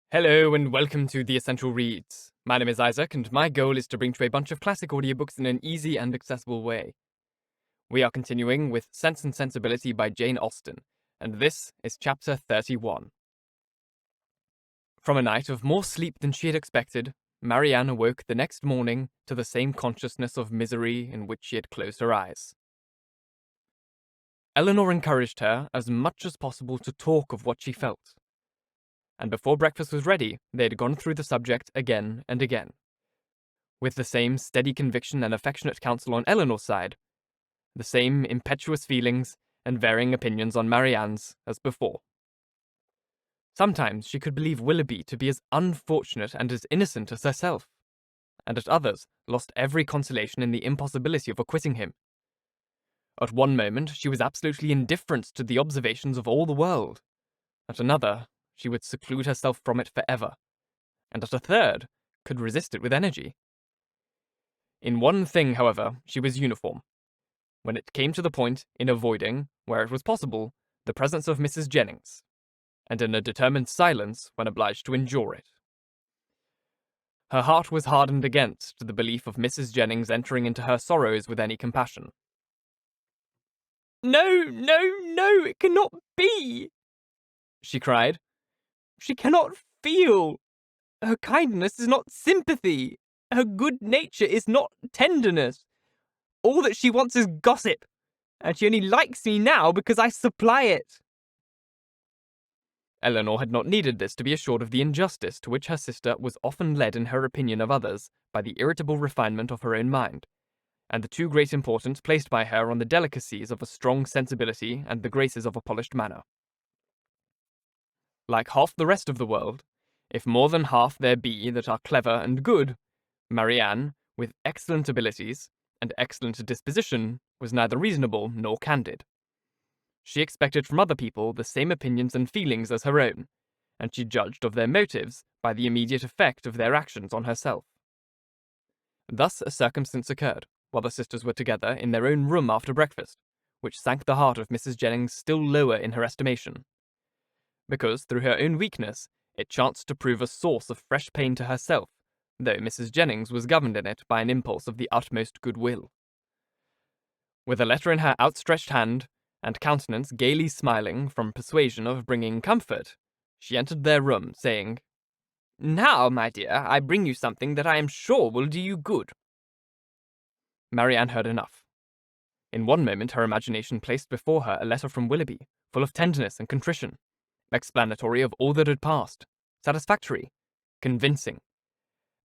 Hello and welcome to The Essential Reads. My name is Isaac and my goal is to bring to you a bunch of classic audiobooks in an easy and accessible way. We are continuing with Sense and Sensibility by Jane Austen, and this is chapter 31. From a night of more sleep than she had expected, Marianne awoke the next morning to the same consciousness of misery in which she had closed her eyes. Elanor encouraged her as much as possible to talk of what she felt, and before breakfast was ready, they had gone through the subject again and again, with the same steady conviction and affectionate counsel on Eleanor's side, the same impetuous feelings and varying opinions on Marianne's as before. Sometimes she could believe Willoughby to be as unfortunate and as innocent as herself, and at others lost every consolation in the impossibility of acquitting him. At one moment she was absolutely indifferent to the observations of all the world, at another she would seclude herself from it forever, and at a third could resist it with energy. In one thing, however, she was uniform. When it came to the point, in avoiding, where it was possible, the presence of Mrs. Jennings, and in a determined silence when obliged to endure it. Her heart was hardened against the belief of Mrs. Jennings entering into her sorrows with any compassion. "No, no, no, it cannot be!" she cried. "She cannot feel. Her kindness is not sympathy. Her good nature is not tenderness. All that she wants is gossip, and she only likes me now because I supply it." Elanor had not needed this to be assured of the injustice to which her sister was often led in her opinion of others by the irritable refinement of her own mind, and the too great importance placed by her on the delicacies of a strong sensibility and the graces of a polished manner. Like half the rest of the world, if more than half there be that are clever and good, Marianne, with excellent abilities and excellent disposition, was neither reasonable nor candid. She expected from other people the same opinions and feelings as her own, and she judged of their motives by the immediate effect of their actions on herself. Thus a circumstance occurred, while the sisters were together in their own room after breakfast, which sank the heart of Mrs. Jennings still lower in her estimation, because, through her own weakness, it chanced to prove a source of fresh pain to herself, though Mrs. Jennings was governed in it by an impulse of the utmost goodwill. With a letter in her outstretched hand, and countenance gaily smiling from persuasion of bringing comfort, she entered their room, saying, "Now, my dear, I bring you something that I am sure will do you good." Marianne heard enough. In one moment her imagination placed before her a letter from Willoughby, full of tenderness and contrition, explanatory of all that had passed, satisfactory, convincing,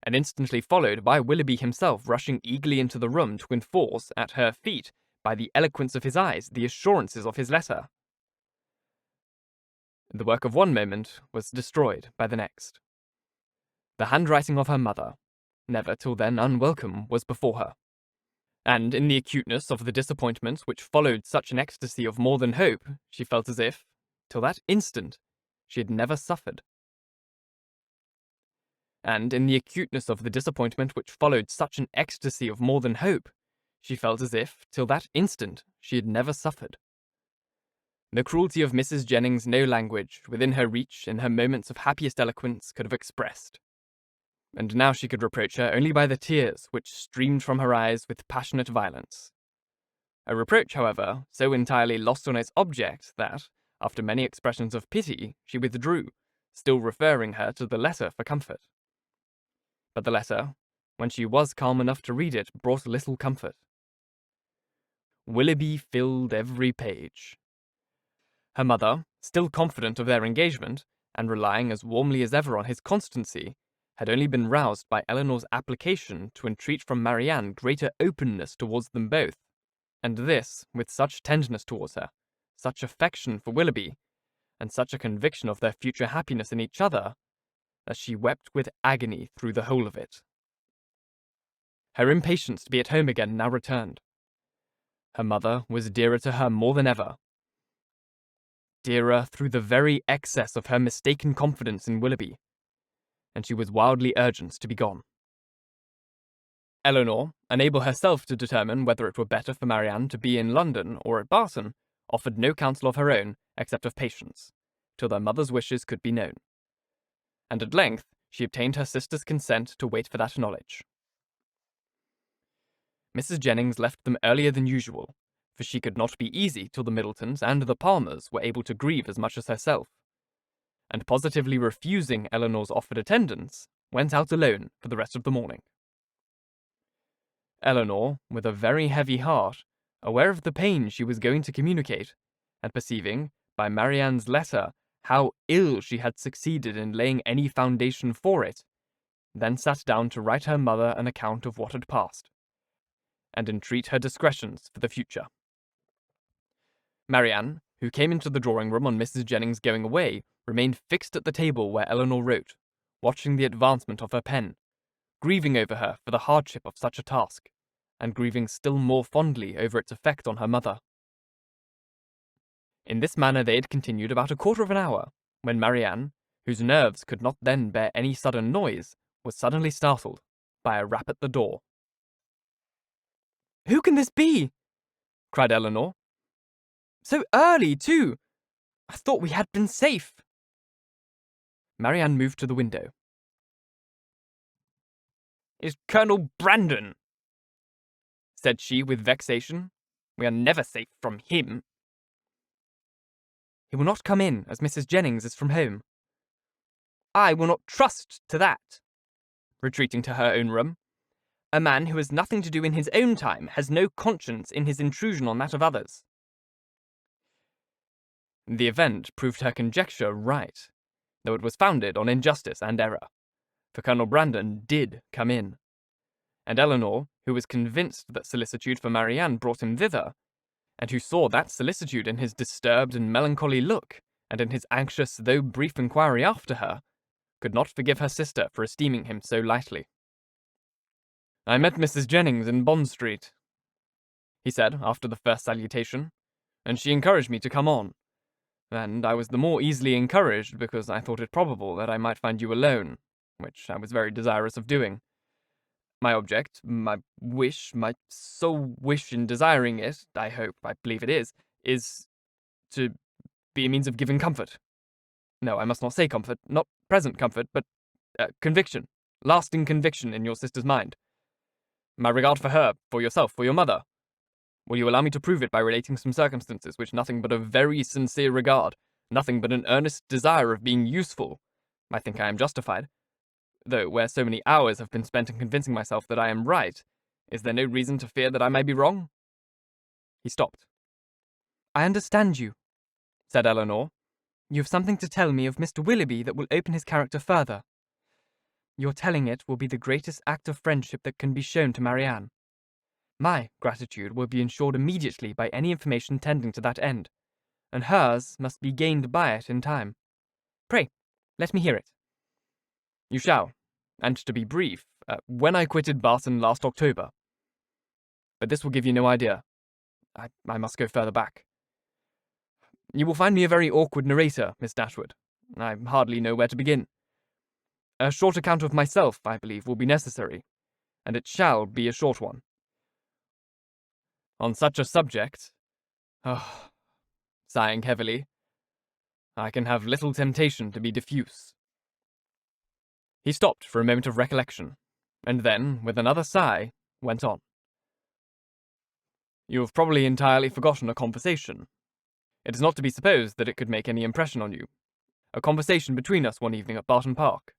and instantly followed by Willoughby himself rushing eagerly into the room to enforce, at her feet, by the eloquence of his eyes, the assurances of his letter. The work of one moment was destroyed by the next. The handwriting of her mother, never till then unwelcome, was before her, and in the acuteness of the disappointment which followed such an ecstasy of more than hope, she felt as if, till that instant, she had never suffered. And in the acuteness of the disappointment which followed such an ecstasy of more than hope, she felt as if, till that instant, she had never suffered. The cruelty of Mrs. Jennings no language, within her reach, in her moments of happiest eloquence, could have expressed. And now she could reproach her only by the tears which streamed from her eyes with passionate violence. A reproach, however, so entirely lost on its object that, after many expressions of pity, she withdrew, still referring her to the letter for comfort. But the letter, when she was calm enough to read it, brought little comfort. Willoughby filled every page. Her mother, still confident of their engagement, and relying as warmly as ever on his constancy, had only been roused by Eleanor's application to entreat from Marianne greater openness towards them both, and this with such tenderness towards her, such affection for Willoughby, and such a conviction of their future happiness in each other, that she wept with agony through the whole of it. Her impatience to be at home again now returned. Her mother was dearer to her more than ever, dearer through the very excess of her mistaken confidence in Willoughby, and she was wildly urgent to be gone. Elanor, unable herself to determine whether it were better for Marianne to be in London or at Barton, offered no counsel of her own except of patience, till their mother's wishes could be known. and at length she obtained her sister's consent to wait for that knowledge. Mrs. Jennings left them earlier than usual, for she could not be easy till the Middletons and the Palmers were able to grieve as much as herself, and positively refusing Eleanor's offered attendance, went out alone for the rest of the morning. Elanor, with a very heavy heart, aware of the pain she was going to communicate, and perceiving, by Marianne's letter, how ill she had succeeded in laying any foundation for it, then sat down to write her mother an account of what had passed, and entreat her discretions for the future. Marianne, who came into the drawing-room on Mrs. Jennings going away, remained fixed at the table where Elanor wrote, watching the advancement of her pen, grieving over her for the hardship of such a task, and grieving still more fondly over its effect on her mother. In this manner they had continued about a quarter of an hour, when Marianne, whose nerves could not then bear any sudden noise, was suddenly startled by a rap at the door. "Who can this be?" cried Elanor. "So early, too! I thought we had been safe." Marianne moved to the window. "Is Colonel Brandon," said she with vexation. "We are never safe from him." "He will not come in, as Mrs. Jennings is from home." "I will not trust to that," retreating to her own room. "A man who has nothing to do in his own time has no conscience in his intrusion on that of others." The event proved her conjecture right, though it was founded on injustice and error, for Colonel Brandon did come in, and Elanor, who was convinced that solicitude for Marianne brought him thither, and who saw that solicitude in his disturbed and melancholy look, and in his anxious though brief inquiry after her, could not forgive her sister for esteeming him so lightly. "I met Mrs. Jennings in Bond Street," he said after the first salutation, "and she encouraged me to come on. And I was the more easily encouraged because I thought it probable that I might find you alone, which I was very desirous of doing. My object, my wish, my sole wish in desiring it, I believe it is to be a means of giving comfort. No, I must not say comfort, not present comfort, but conviction, lasting conviction in your sister's mind. My regard for her, for yourself, for your mother. Will you allow me to prove it by relating some circumstances which nothing but a very sincere regard, nothing but an earnest desire of being useful, I think I am justified? Though where so many hours have been spent in convincing myself that I am right, is there no reason to fear that I may be wrong?" He stopped. "I understand you," said Elanor. "You have something to tell me of Mr. Willoughby that will open his character further. Your telling it will be the greatest act of friendship that can be shown to Marianne. My gratitude will be ensured immediately by any information tending to that end, and hers must be gained by it in time. Pray, let me hear it." "You shall, and to be brief, when I quitted Barton last October. But this will give you no idea. I must go further back. You will find me a very awkward narrator, Miss Dashwood. I hardly know where to begin. A short account of myself, I believe, will be necessary, and it shall be a short one. On such a subject, sighing heavily, I can have little temptation to be diffuse." He stopped for a moment of recollection, and then, with another sigh, went on. "You have probably entirely forgotten a conversation. It is not to be supposed that it could make any impression on you. A conversation between us one evening at Barton Park.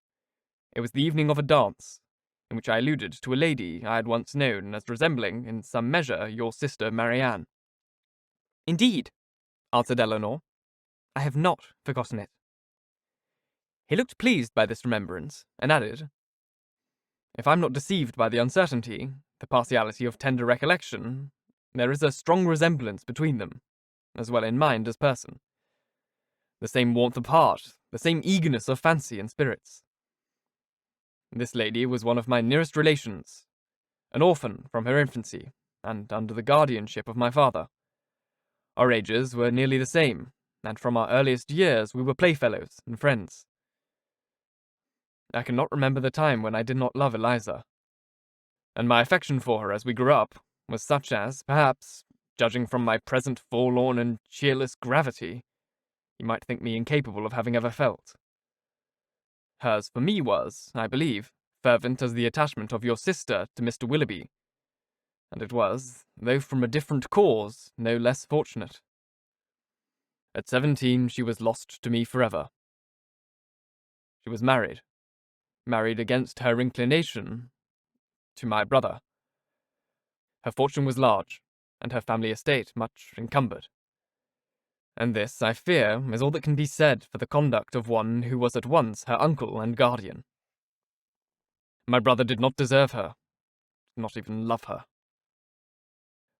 It was the evening of a dance, in which I alluded to a lady I had once known as resembling, in some measure, your sister Marianne." "Indeed," answered Elanor, "I have not forgotten it." He looked pleased by this remembrance, and added, "If I am not deceived by the uncertainty, the partiality of tender recollection, there is a strong resemblance between them, as well in mind as person. The same warmth of heart, the same eagerness of fancy and spirits. This lady was one of my nearest relations, an orphan from her infancy, and under the guardianship of my father. Our ages were nearly the same, and from our earliest years we were playfellows and friends. I cannot remember the time when I did not love Eliza, and my affection for her as we grew up was such as, perhaps, judging from my present forlorn and cheerless gravity, you might think me incapable of having ever felt. Hers for me was, I believe, fervent as the attachment of your sister to Mr. Willoughby, and it was, though from a different cause, no less fortunate. At 17, she was lost to me forever. She was married against her inclination, to my brother. Her fortune was large, and her family estate much encumbered. And this, I fear, is all that can be said for the conduct of one who was at once her uncle and guardian. My brother did not deserve her, not even love her.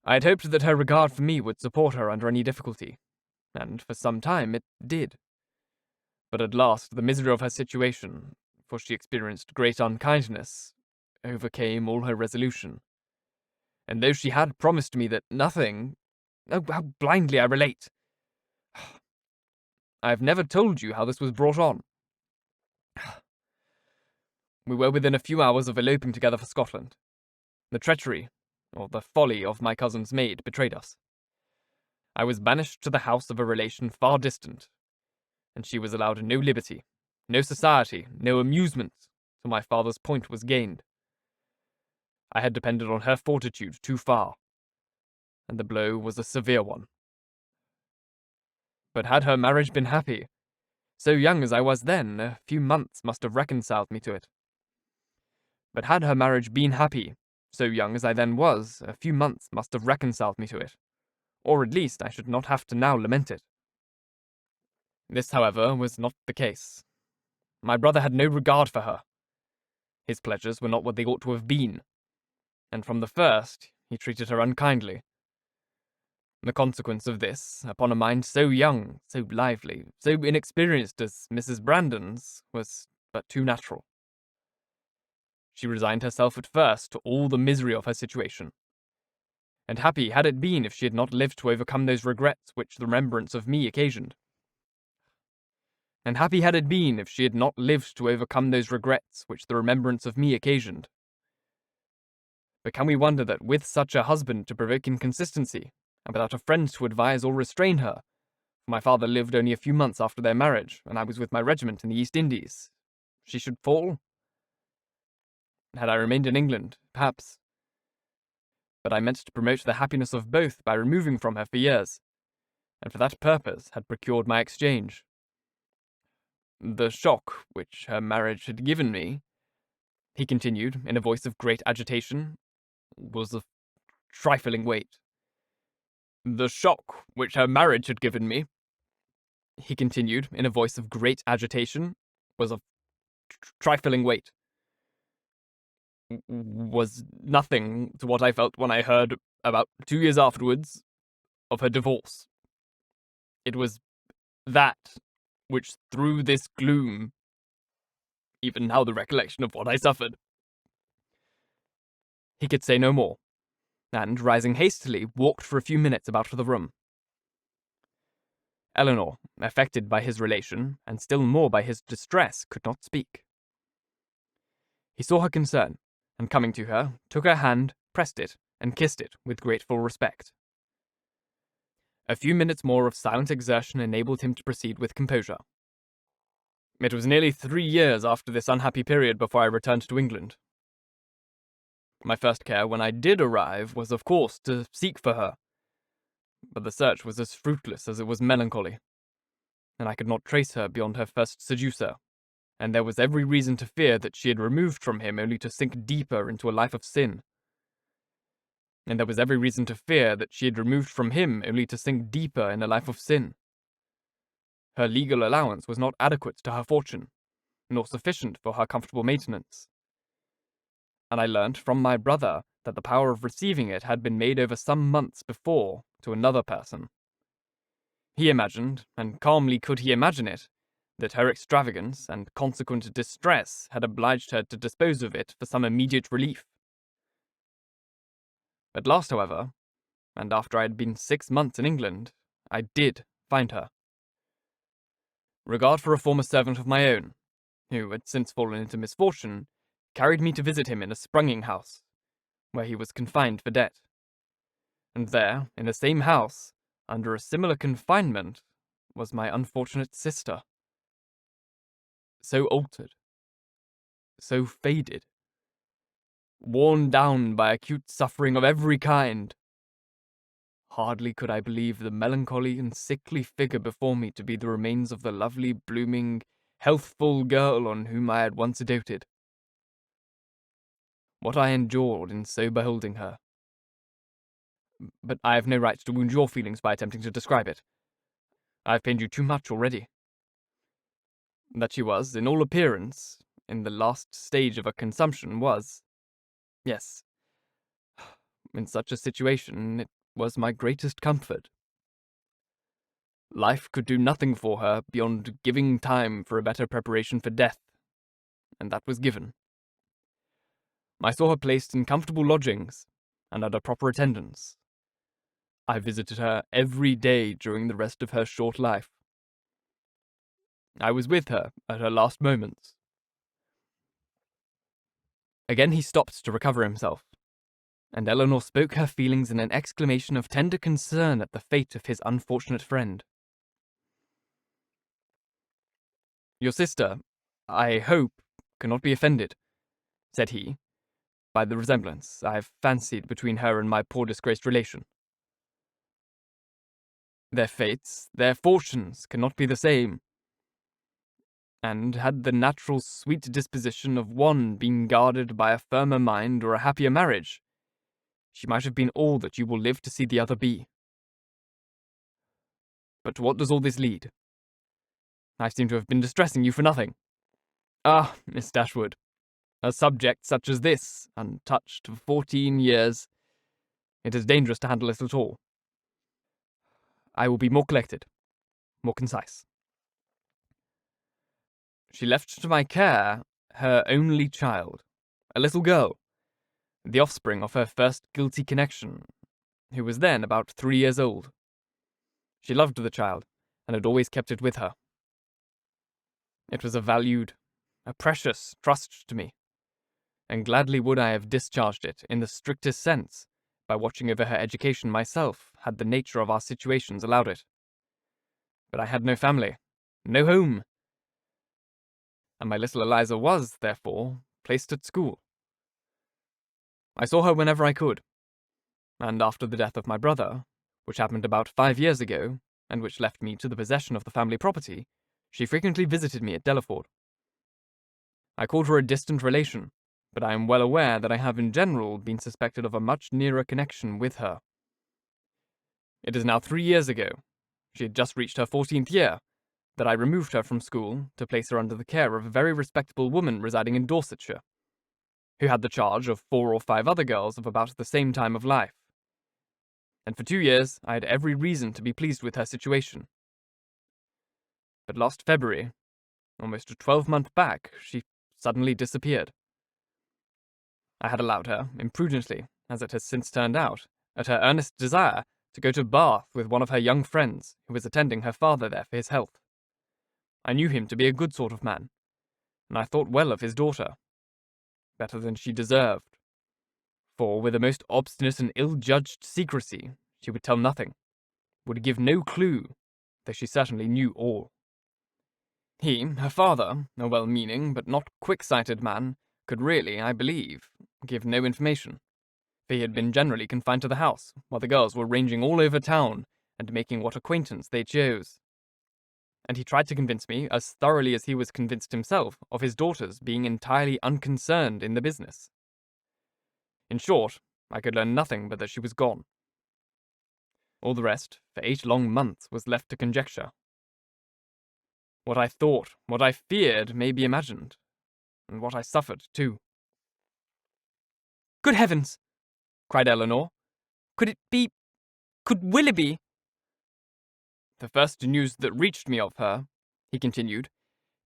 I had hoped that her regard for me would support her under any difficulty, and for some time it did. But at last the misery of her situation, for she experienced great unkindness, overcame all her resolution. And though she had promised me that nothing— oh, how blindly I relate! I have never told you how this was brought on. We were within a few hours of eloping together for Scotland. The treachery, or the folly of my cousin's maid betrayed us. I was banished to the house of a relation far distant, and she was allowed no liberty, no society, no amusement, till my father's point was gained. I had depended on her fortitude too far, and the blow was a severe one. But had her marriage been happy, so young as I was then, a few months must have reconciled me to it. But had her marriage been happy, so young as I then was, a few months must have reconciled me to it, or at least I should not have to now lament it. This, however, was not the case. My brother had no regard for her. His pleasures were not what they ought to have been, and from the first he treated her unkindly. The consequence of this, upon a mind so young, so lively, so inexperienced as Mrs. Brandon's, was but too natural. She resigned herself at first to all the misery of her situation, and happy had it been if she had not lived to overcome those regrets which the remembrance of me occasioned. And happy had it been if she had not lived to overcome those regrets which the remembrance of me occasioned. But can we wonder that with such a husband to provoke inconsistency, and without a friend to advise or restrain her, for my father lived only a few months after their marriage, and I was with my regiment in the East Indies, she should fall? Had I remained in England, perhaps. But I meant to promote the happiness of both by removing from her for years, and for that purpose had procured my exchange. The shock which her marriage had given me, he continued, in a voice of great agitation, was of trifling weight. The shock which her marriage had given me, he continued, in a voice of great agitation, was of trifling weight. Was nothing to what I felt when I heard, about 2 years afterwards, of her divorce. It was that which threw this gloom, even now the recollection of what I suffered. He could say no more, and, rising hastily, walked for a few minutes about the room. Elanor, affected by his relation, and still more by his distress, could not speak. He saw her concern, and coming to her, took her hand, pressed it, and kissed it with grateful respect. A few minutes more of silent exertion enabled him to proceed with composure. It was nearly 3 years after this unhappy period before I returned to England. My first care when I did arrive was, of course, to seek for her, but the search was as fruitless as it was melancholy, and I could not trace her beyond her first seducer, and there was every reason to fear that she had removed from him only to sink deeper into a life of sin. And there was every reason to fear that she had removed from him only to sink deeper in a life of sin. Her legal allowance was not adequate to her fortune, nor sufficient for her comfortable maintenance. And I learnt from my brother that the power of receiving it had been made over some months before to another person. He imagined, and calmly could he imagine it, that her extravagance and consequent distress had obliged her to dispose of it for some immediate relief. At last, however, and after I had been 6 months in England, I did find her. Regard for a former servant of my own, who had since fallen into misfortune, carried me to visit him in a sprunging house, where he was confined for debt. And there, in the same house, under a similar confinement, was my unfortunate sister. So altered, so faded, worn down by acute suffering of every kind. Hardly could I believe the melancholy and sickly figure before me to be the remains of the lovely, blooming, healthful girl on whom I had once doted. What I endured in so beholding her. But I have no right to wound your feelings by attempting to describe it. I have pained you too much already. That she was, in all appearance, in the last stage of her consumption was, yes, in such a situation it was my greatest comfort. Life could do nothing for her beyond giving time for a better preparation for death, and that was given. I saw her placed in comfortable lodgings, and under proper attendance. I visited her every day during the rest of her short life. I was with her at her last moments. Again he stopped to recover himself, and Elanor spoke her feelings in an exclamation of tender concern at the fate of his unfortunate friend. Your sister, I hope, cannot be offended, said he, by the resemblance I have fancied between her and my poor disgraced relation. Their fates, their fortunes, cannot be the same. And had the natural sweet disposition of one been guarded by a firmer mind or a happier marriage, she might have been all that you will live to see the other be. But what does all this lead? I seem to have been distressing you for nothing. Ah, Miss Dashwood, a subject such as this, untouched for 14 years, it is dangerous to handle it at all. I will be more collected, more concise. She left to my care her only child, a little girl, the offspring of her first guilty connection, who was then about 3 years old. She loved the child, and had always kept it with her. It was a valued, a precious trust to me, and gladly would I have discharged it in the strictest sense by watching over her education myself, had the nature of our situations allowed it. But I had no family, no home, and my little Eliza was, therefore, placed at school. I saw her whenever I could, and after the death of my brother, which happened about 5 years ago, and which left me to the possession of the family property, she frequently visited me at Delaford. I called her a distant relation, but I am well aware that I have in general been suspected of a much nearer connection with her. It is now 3 years ago, she had just reached her 14th year, that I removed her from school to place her under the care of a very respectable woman residing in Dorsetshire, who had the charge of 4 or 5 other girls of about the same time of life. And for 2 years I had every reason to be pleased with her situation. But last February, almost a 12-month back, she suddenly disappeared. I had allowed her, imprudently, as it has since turned out, at her earnest desire, to go to Bath with one of her young friends, who was attending her father there for his health. I knew him to be a good sort of man, and I thought well of his daughter, better than she deserved, for with a most obstinate and ill-judged secrecy she would tell nothing, would give no clue, though she certainly knew all. He, her father, a well-meaning but not quick-sighted man, could really, I believe, give no information, for he had been generally confined to the house, while the girls were ranging all over town, and making what acquaintance they chose. And he tried to convince me, as thoroughly as he was convinced himself, of his daughter's being entirely unconcerned in the business. In short, I could learn nothing but that she was gone. All the rest, for 8 long months, was left to conjecture. What I thought, what I feared, may be imagined, and what I suffered, too. "Good heavens!" cried Elanor. "Could Willoughby—" "The first news that reached me of her," he continued,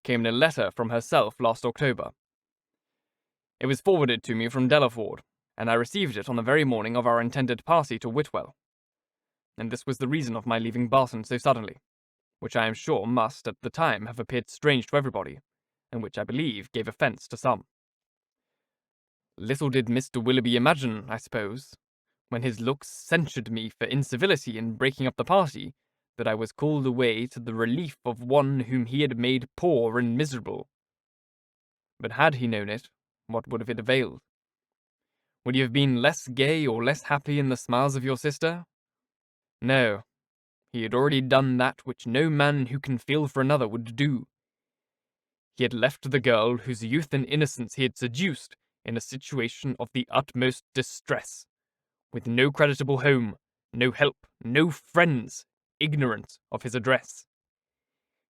"came in a letter from herself last October. It was forwarded to me from Delaford, and I received it on the very morning of our intended party to Whitwell. And this was the reason of my leaving Barton so suddenly, which I am sure must at the time have appeared strange to everybody, and which I believe gave offence to some. Little did Mr. Willoughby imagine, I suppose, when his looks censured me for incivility in breaking up the party, that I was called away to the relief of one whom he had made poor and miserable. But had he known it, what would have it availed? Would you have been less gay or less happy in the smiles of your sister? No, he had already done that which no man who can feel for another would do. He had left the girl whose youth and innocence he had seduced in a situation of the utmost distress, with no creditable home, no help, no friends, ignorant of his address.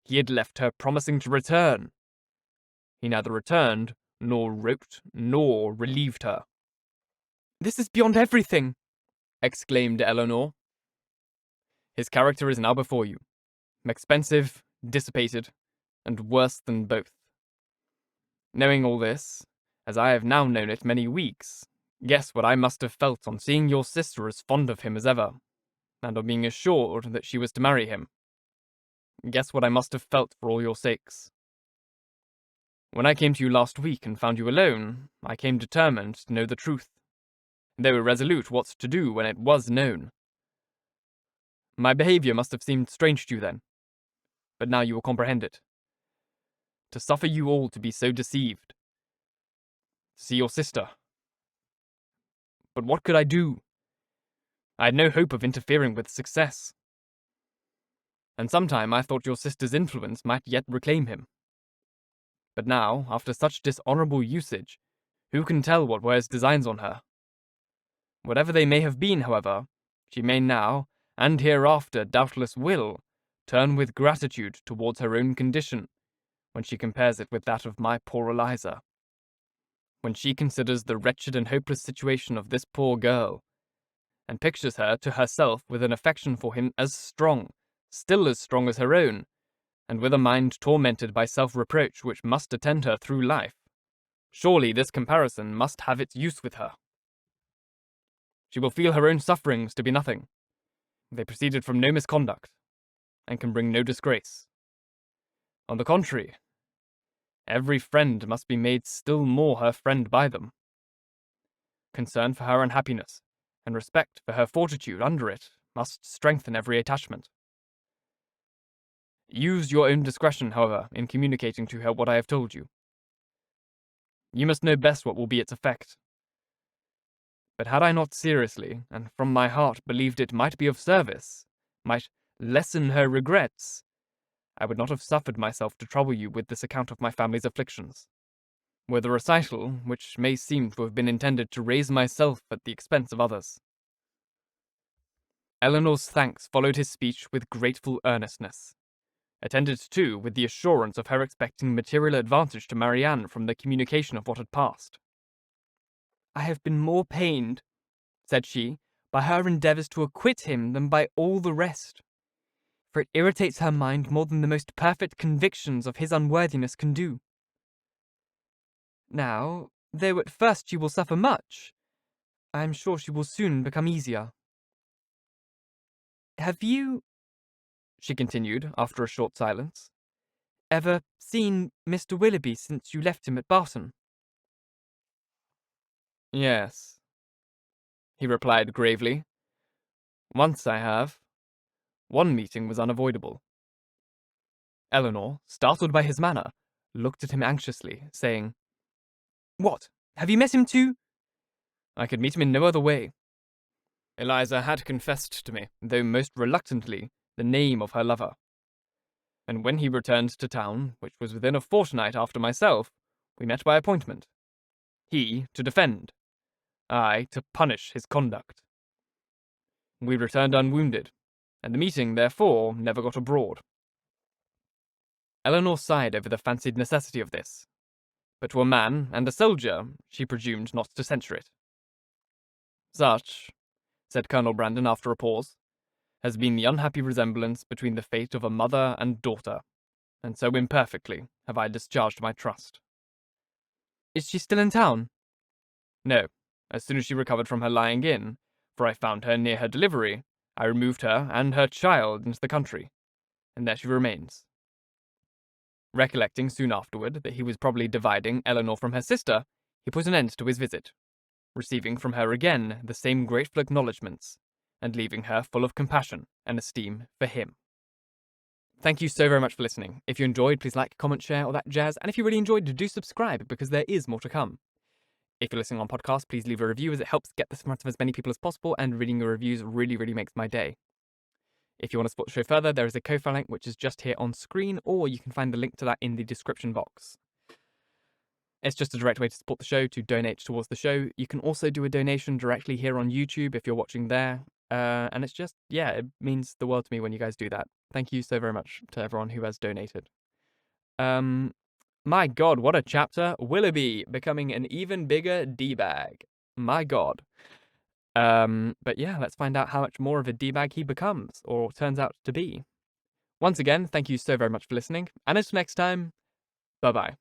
He had left her promising to return. He neither returned, nor wrote, nor relieved her. "This is beyond everything!" exclaimed Elanor. "His character is now before you, expensive, dissipated, and worse than both. Knowing all this, as I have now known it many weeks, guess what I must have felt on seeing your sister as fond of him as ever, and on being assured that she was to marry him. Guess what I must have felt for all your sakes. When I came to you last week and found you alone, I came determined to know the truth, though irresolute what to do when it was known. My behaviour must have seemed strange to you then, but now you will comprehend it. To suffer you all to be so deceived. To see your sister. But what could I do? I had no hope of interfering with success. And sometime I thought your sister's influence might yet reclaim him. But now, after such dishonourable usage, who can tell what were his designs on her? Whatever they may have been, however, she may now, and hereafter doubtless will, turn with gratitude towards her own condition, when she compares it with that of my poor Eliza. When she considers the wretched and hopeless situation of this poor girl, and pictures her to herself with an affection for him as strong, still as strong as her own, and with a mind tormented by self-reproach which must attend her through life, surely this comparison must have its use with her. She will feel her own sufferings to be nothing. They proceeded from no misconduct, and can bring no disgrace. On the contrary, every friend must be made still more her friend by them. Concern for her unhappiness, and respect for her fortitude under it, must strengthen every attachment. Use your own discretion, however, in communicating to her what I have told you. You must know best what will be its effect. But had I not seriously, and from my heart, believed it might be of service, might lessen her regrets, I would not have suffered myself to trouble you with this account of my family's afflictions. Were the recital, which may seem to have been intended to raise myself at the expense of others. Eleanor's thanks followed his speech with grateful earnestness, attended too with the assurance of her expecting material advantage to Marianne from the communication of what had passed. "I have been more pained," said she, "by her endeavours to acquit him than by all the rest, for it irritates her mind more than the most perfect convictions of his unworthiness can do. Now, though at first she will suffer much, I am sure she will soon become easier. Have you," she continued, after a short silence, "ever seen Mr. Willoughby since you left him at Barton?" "Yes," he replied gravely. "Once I have. One meeting was unavoidable." Elanor, startled by his manner, looked at him anxiously, saying, "What? Have you met him too?" "I could meet him in no other way." Eliza had confessed to me, though most reluctantly, the name of her lover. And when he returned to town, which was within a fortnight after myself, we met by appointment. He to defend, I to punish his conduct. We returned unwounded, and the meeting, therefore, never got abroad. Elanor sighed over the fancied necessity of this, but to a man and a soldier she presumed not to censure it. "Such," said Colonel Brandon after a pause, "has been the unhappy resemblance between the fate of a mother and daughter, and so imperfectly have I discharged my trust." "Is she still in town?" "No. As soon as she recovered from her lying in, for I found her near her delivery, I removed her and her child into the country, and there she remains." Recollecting soon afterward that he was probably dividing Elanor from her sister, he put an end to his visit, receiving from her again the same grateful acknowledgments, and leaving her full of compassion and esteem for him. Thank you so very much for listening. If you enjoyed, please like, comment, share, all that jazz. And if you really enjoyed, do subscribe because there is more to come. If you're listening on podcast, please leave a review as it helps get this in front of as many people as possible, and reading your reviews really, really makes my day. If you want to support the show further, there is a Ko-fi link which is just here on screen, or you can find the link to that in the description box. It's just a direct way to support the show, to donate towards the show. You can also do a donation directly here on YouTube if you're watching there. And it's just, yeah, it means the world to me when you guys do that. Thank you so very much to everyone who has donated. My God, what a chapter. Willoughby becoming an even bigger D-bag. My God. But yeah, let's find out how much more of a D-bag he becomes, or turns out to be. Once again, thank you so very much for listening, and until next time, bye-bye.